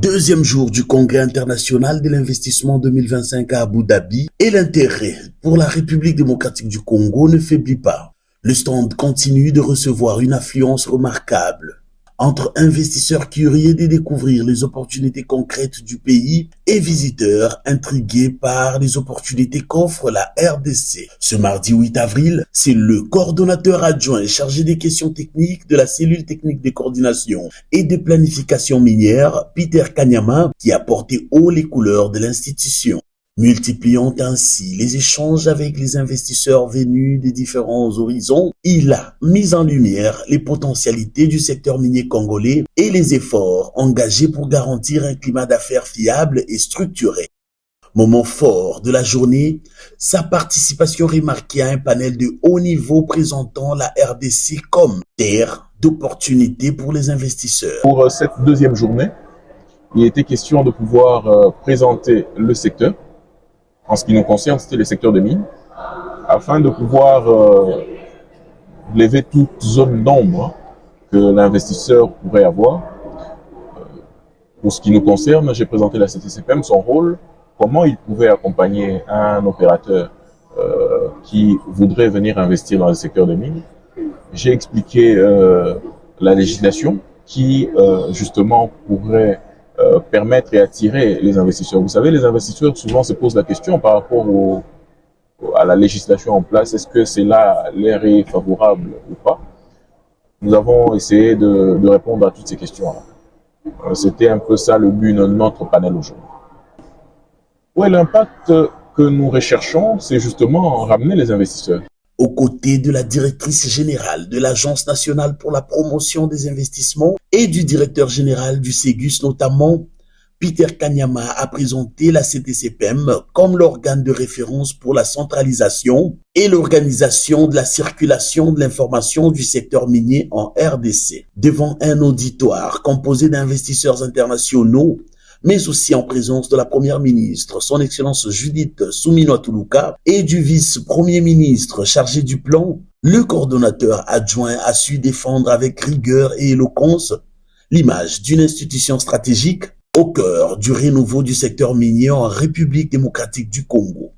Deuxième jour du Congrès international de l'investissement 2025 à Abu Dhabi et l'intérêt pour la République démocratique du Congo ne faiblit pas. Le stand continue de recevoir une affluence remarquable entre investisseurs curieux de découvrir les opportunités concrètes du pays et visiteurs intrigués par les opportunités qu'offre la RDC. Ce mardi 8 avril, c'est le coordonnateur adjoint chargé des questions techniques de la cellule technique de coordination et de planification minière, Peter Kanyama, qui a porté haut les couleurs de l'institution, multipliant ainsi les échanges avec les investisseurs venus des différents horizons. Il a mis en lumière les potentialités du secteur minier congolais et les efforts engagés pour garantir un climat d'affaires fiable et structuré. Moment fort de la journée, sa participation remarquée à un panel de haut niveau présentant la RDC comme terre d'opportunités pour les investisseurs. Pour cette deuxième journée, il était question de pouvoir présenter le secteur. En ce qui nous concerne, c'était le secteur des mines, afin de pouvoir lever toute zone d'ombre que l'investisseur pourrait avoir. Pour ce qui nous concerne, j'ai présenté la CTCPM, son rôle, comment il pouvait accompagner un opérateur qui voudrait venir investir dans le secteur des mines. J'ai expliqué la législation qui, justement, pourrait permettre et attirer les investisseurs. Vous savez, les investisseurs souvent se posent la question par rapport à la législation en place. Est-ce que c'est là l'air est favorable ou pas? Nous avons essayé de répondre à toutes ces questions-là. C'était un peu ça le but de notre panel aujourd'hui. Ouais, l'impact que nous recherchons, c'est justement ramener les investisseurs. Aux côtés de la directrice générale de l'Agence nationale pour la promotion des investissements et du directeur général du Ségus notamment, Peter Kanyama a présenté la CTCPM comme l'organe de référence pour la centralisation et l'organisation de la circulation de l'information du secteur minier en RDC. Devant un auditoire composé d'investisseurs internationaux, mais aussi en présence de la Première ministre, son Excellence Judith Suminwa-Tuluka, et du vice-premier ministre chargé du plan, le coordonnateur adjoint a su défendre avec rigueur et éloquence l'image d'une institution stratégique au cœur du renouveau du secteur minier en République démocratique du Congo.